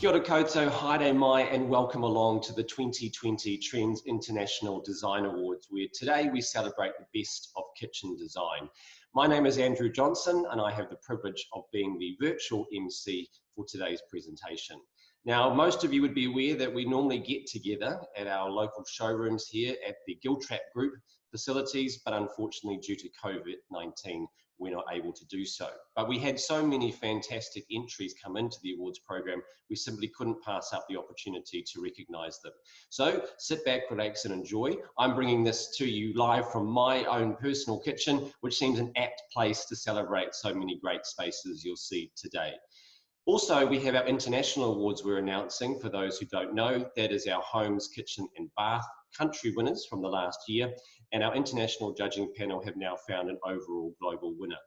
Kia ora koutou, haere mai, and welcome along to the 2020 Trends International Design Awards, where today we celebrate the best of kitchen design. My name is Andrew Johnson, and I have the privilege of being the virtual MC for today's presentation. Now, most of you would be aware that we normally get together at our local showrooms here at the Giltrap Group facilities, but unfortunately due to COVID-19, we're not able to do so. But we had so many fantastic entries come into the awards program, we simply couldn't pass up the opportunity to recognise them. So sit back, relax and enjoy. I'm bringing this to you live from my own personal kitchen, which seems an apt place to celebrate so many great spaces you'll see today. Also, we have our international awards we're announcing. For those who don't know, that is our homes, kitchen and bath country winners from the last year, and our international judging panel have now found an overall global winner.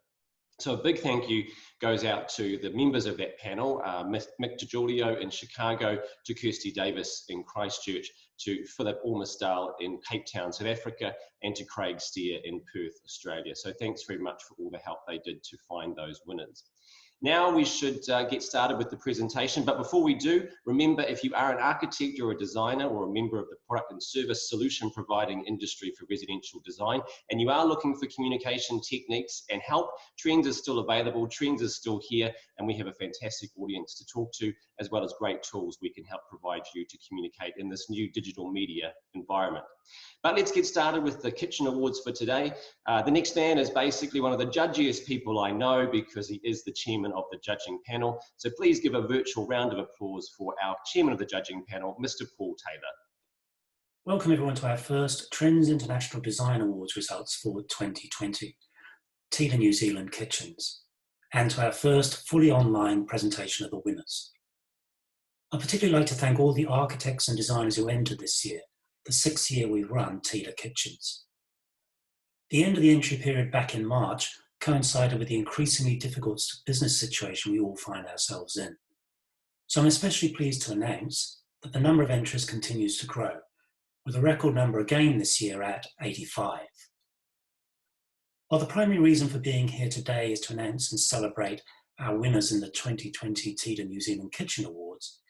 So a big thank you goes out to the members of that panel, Mick DiGiulio in Chicago, to Kirsty Davis in Christchurch, to Philip Ormisdale in Cape Town, South Africa, and to Craig Steer in Perth, Australia. So thanks very much for all the help they did to find those winners. Now we should get started with the presentation, but before we do, remember if you are an architect or a designer or a member of the product and service solution providing industry for residential design, and you are looking for communication techniques and help, Trends is still available, Trends is still here, and we have a fantastic audience to talk to, as well as great tools we can help provide you to communicate in this new digital media environment. But let's get started with the kitchen awards for today. The next man is basically one of the judgiest people I know because he is the chairman of the judging panel. So please give a virtual round of applause for our chairman of the judging panel, Mr. Paul Taylor. Welcome everyone to our first Trends International Design Awards results for 2020, TIDA New Zealand Kitchens, and to our first fully online presentation of the winners. I'd particularly like to thank all the architects and designers who entered this year, the 6th year we've run TIDA Kitchens. The end of the entry period back in March coincided with the increasingly difficult business situation we all find ourselves in. So I'm especially pleased to announce that the number of entries continues to grow, with a record number again this year at 85. While the primary reason for being here today is to announce and celebrate our winners in the 2020 TIDA New Zealand Kitchen Awards,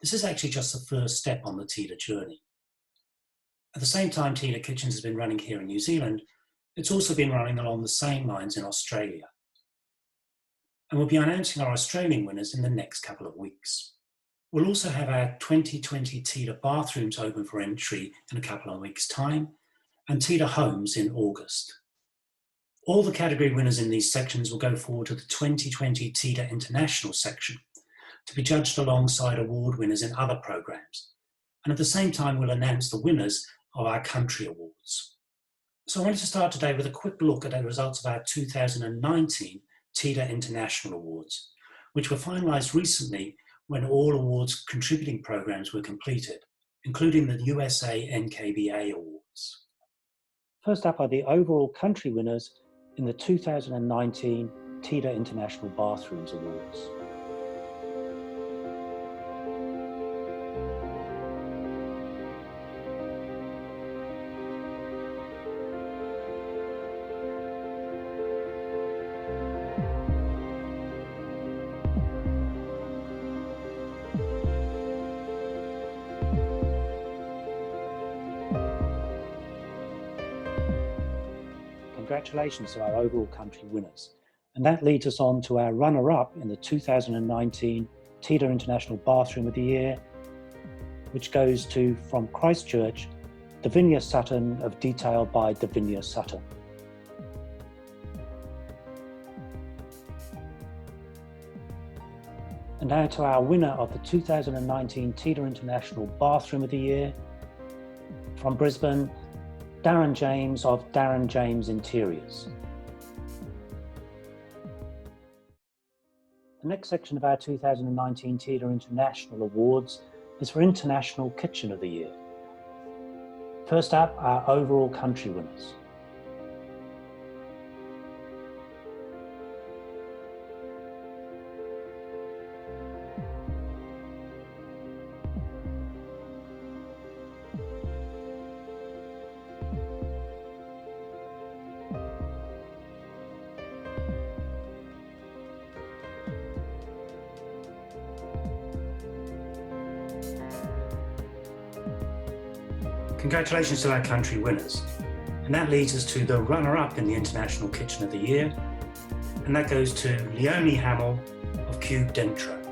this is actually just the first step on the TIDA journey. At the same time TIDA Kitchens has been running here in New Zealand, it's also been running along the same lines in Australia. And we'll be announcing our Australian winners in the next couple of weeks. We'll also have our 2020 TIDA bathrooms open for entry in a couple of weeks' time, and TIDA homes in August. All the category winners in these sections will go forward to the 2020 TIDA International section to be judged alongside award winners in other programs. And at the same time, we'll announce the winners of our country awards. So I wanted to start today with a quick look at the results of our 2019 TIDA International Awards, which were finalised recently when all awards contributing programs were completed, including the USA NKBA Awards. First up are the overall country winners in the 2019 TIDA International Bathrooms Awards. Congratulations to our overall country winners. And that leads us on to our runner-up in the 2019 TIDA International Bathroom of the Year, which goes to, from Christchurch, Davinia Sutton of Detail by Davinia Sutton. And now to our winner of the 2019 TIDA International Bathroom of the Year, from Brisbane, Darren James of Darren James Interiors. The next section of our 2019 TIDA International Awards is for International Kitchen of the Year. First up, our overall country winners. Congratulations to our country winners. And that leads us to the runner-up in the International Kitchen of the Year. And that goes to Leonie Hamill of Cube Dentro.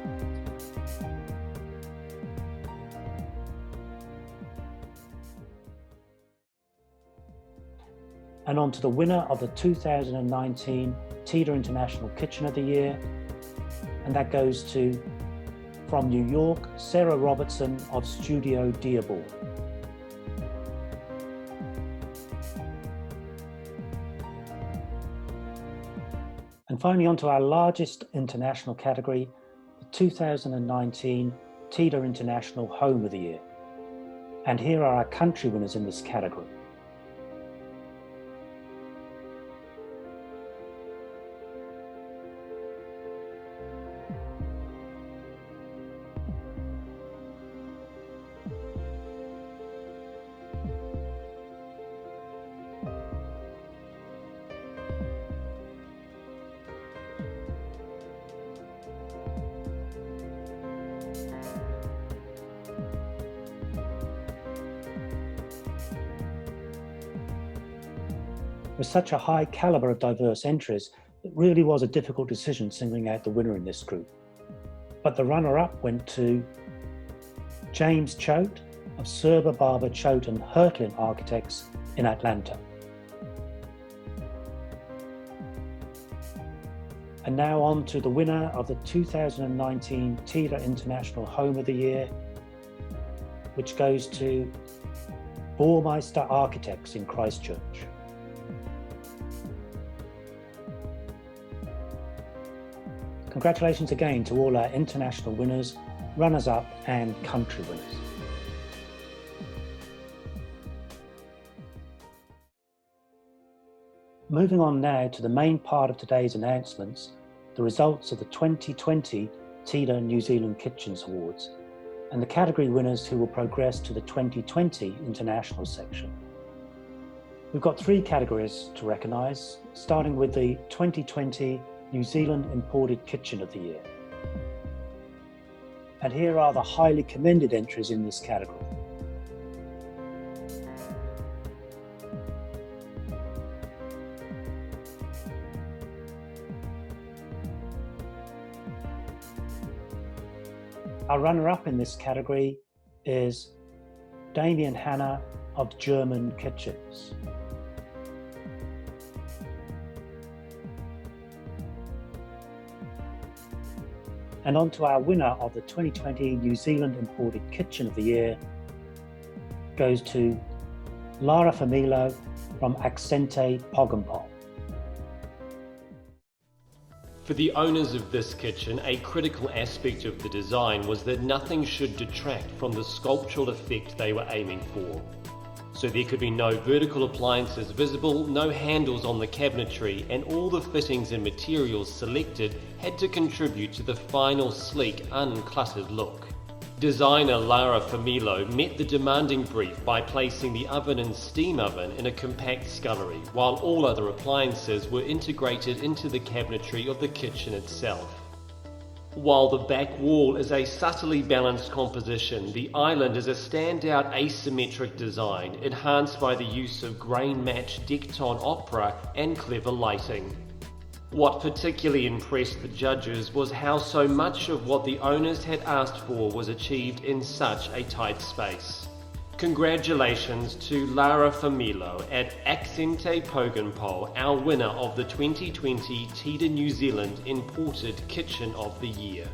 And on to the winner of the 2019 TIDA International Kitchen of the Year. And that goes to, from New York, Sarah Robertson of Studio Dearborn. And finally, on to our largest international category, the 2019 TIDA International Home of the Year. And here are our country winners in this category. With such a high calibre of diverse entries, it really was a difficult decision singling out the winner in this group. But the runner-up went to James Choate of Serber, Barber, Choate and Hertlin Architects in Atlanta. And now on to the winner of the 2019 TIDA International Home of the Year, which goes to Baumeister Architects in Christchurch. Congratulations again to all our international winners, runners-up and country winners. Moving on now to the main part of today's announcements, the results of the 2020 TIDA New Zealand Kitchens Awards and the category winners who will progress to the 2020 international section. We've got 3 categories to recognise, starting with the 2020 New Zealand Imported Kitchen of the Year. And here are the highly commended entries in this category. Our runner-up in this category is Damien Hanna of German Kitchens. And on to our winner of the 2020 New Zealand Imported Kitchen of the Year goes to Lara Familo from Accente Poggenpol. For the owners of this kitchen, a critical aspect of the design was that nothing should detract from the sculptural effect they were aiming for. So there could be no vertical appliances visible, no handles on the cabinetry, and all the fittings and materials selected had to contribute to the final sleek, uncluttered look. Designer Lara Familo met the demanding brief by placing the oven and steam oven in a compact scullery, while all other appliances were integrated into the cabinetry of the kitchen itself. While the back wall is a subtly balanced composition, the island is a standout asymmetric design, enhanced by the use of grain-matched Decton opera and clever lighting. What particularly impressed the judges was how so much of what the owners had asked for was achieved in such a tight space. Congratulations to Lara Familo at Accente Poggenpol, our winner of the 2020 TIDA New Zealand Imported Kitchen of the Year.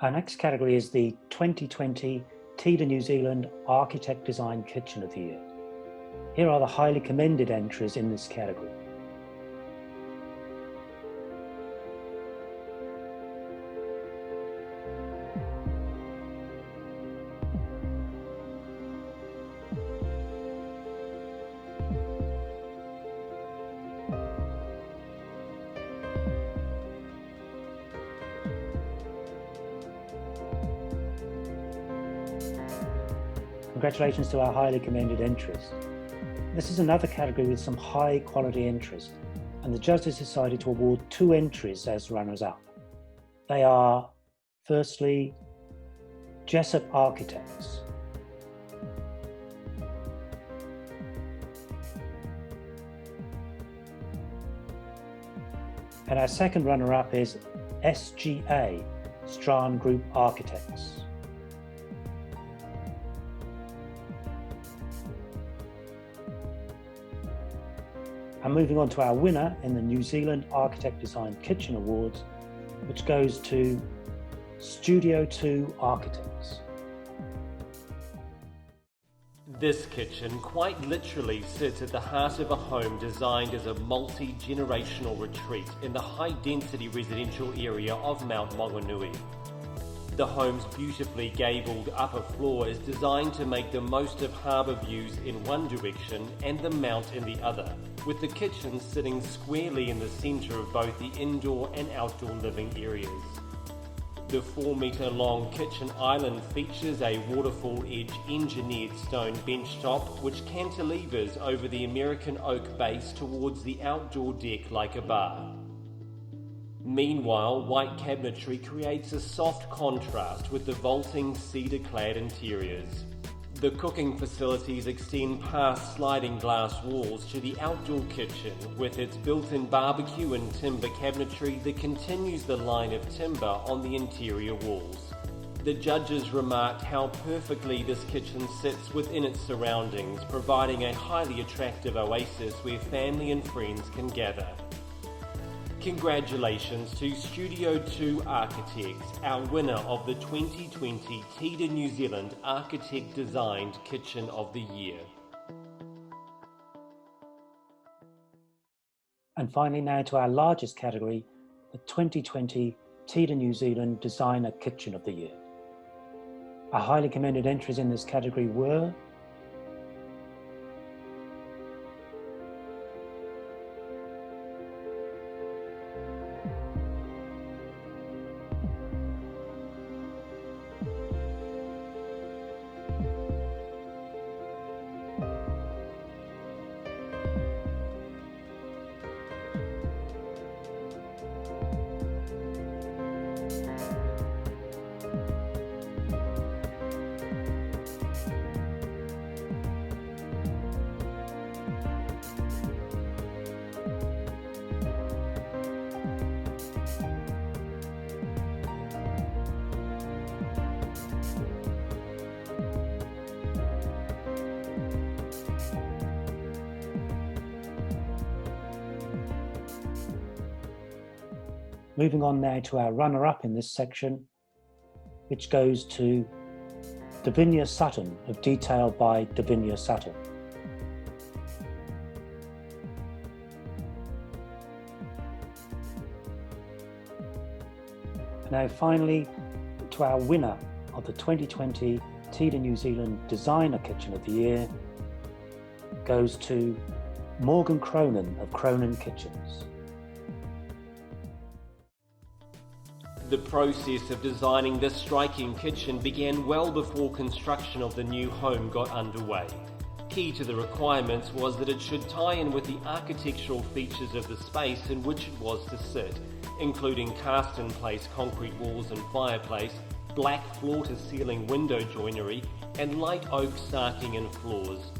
Our next category is the 2020 TIDA New Zealand Architect Design Kitchen of the Year. Here are the highly commended entries in this category. Congratulations to our highly commended entries. This is another category with some high quality entries, and the judges decided to award 2 entries as runners-up. They are Firstly, Jessup Architects. And our second runner-up is SGA, Strachan Group Architects. And moving on to our winner in the New Zealand Architect Design Kitchen Awards, which goes to Studio 2 Architects. This kitchen quite literally sits at the heart of a home designed as a multi-generational retreat in the high-density residential area of Mount Maunganui. The home's beautifully gabled upper floor is designed to make the most of harbour views in one direction and the mount in the other, with the kitchen sitting squarely in the centre of both the indoor and outdoor living areas. The 4-metre-long kitchen island features a waterfall-edge engineered stone benchtop which cantilevers over the American oak base towards the outdoor deck like a bar. Meanwhile, white cabinetry creates a soft contrast with the vaulting cedar-clad interiors. The cooking facilities extend past sliding glass walls to the outdoor kitchen with its built-in barbecue and timber cabinetry that continues the line of timber on the interior walls. The judges remarked how perfectly this kitchen sits within its surroundings, providing a highly attractive oasis where family and friends can gather. Congratulations to Studio 2 Architects, our winner of the 2020 TIDA New Zealand Architect Designed Kitchen of the Year. And finally now to our largest category, the 2020 TIDA New Zealand Designer Kitchen of the Year. Our highly commended entries in this category were Moving on now to our runner-up in this section, which goes to Davinia Sutton of Detail by Davinia Sutton. Now finally, to our winner of the 2020 TIDA New Zealand Designer Kitchen of the Year goes to Morgan Cronin of Cronin Kitchens. The process of designing this striking kitchen began well before construction of the new home got underway. Key to the requirements was that it should tie in with the architectural features of the space in which it was to sit, including cast-in-place concrete walls and fireplace, black floor-to-ceiling window joinery, and light oak sarking and floors.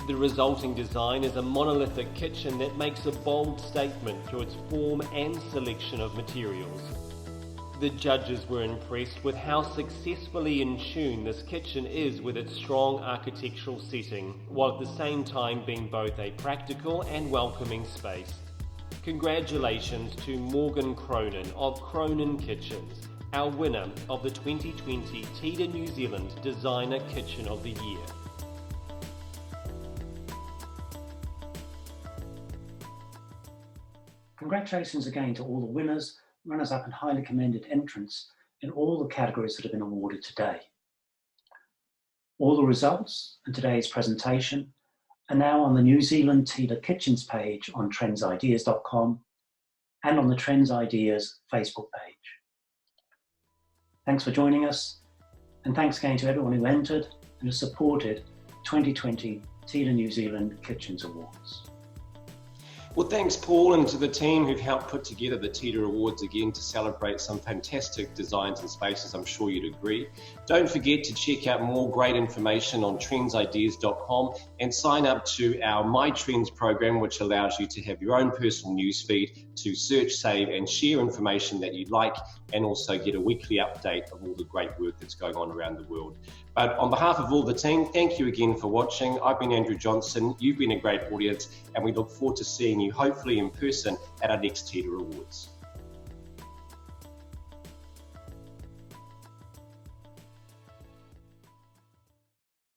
The resulting design is a monolithic kitchen that makes a bold statement through its form and selection of materials. The judges were impressed with how successfully in tune this kitchen is with its strong architectural setting, while at the same time being both a practical and welcoming space. Congratulations to Morgan Cronin of Cronin Kitchens, our winner of the 2020 TIDA New Zealand Designer Kitchen of the Year. Congratulations again to all the winners, runners-up and highly commended entrants in all the categories that have been awarded today. All the results and today's presentation are now on the New Zealand TIDA Kitchens page on trendsideas.com and on the Trends Ideas Facebook page. Thanks for joining us, and thanks again to everyone who entered and has supported 2020 TIDA New Zealand Kitchens Awards. Well, thanks, Paul, and to the team who've helped put together the TIDA Awards again to celebrate some fantastic designs and spaces. I'm sure you'd agree. Don't forget to check out more great information on trendsideas.com and sign up to our My Trends program, which allows you to have your own personal newsfeed to search, save, and share information that you like, and also get a weekly update of all the great work that's going on around the world. But on behalf of all the team, thank you again for watching. I've been Andrew Johnson. You've been a great audience, and we look forward to seeing you hopefully in person at our next TIDA Awards.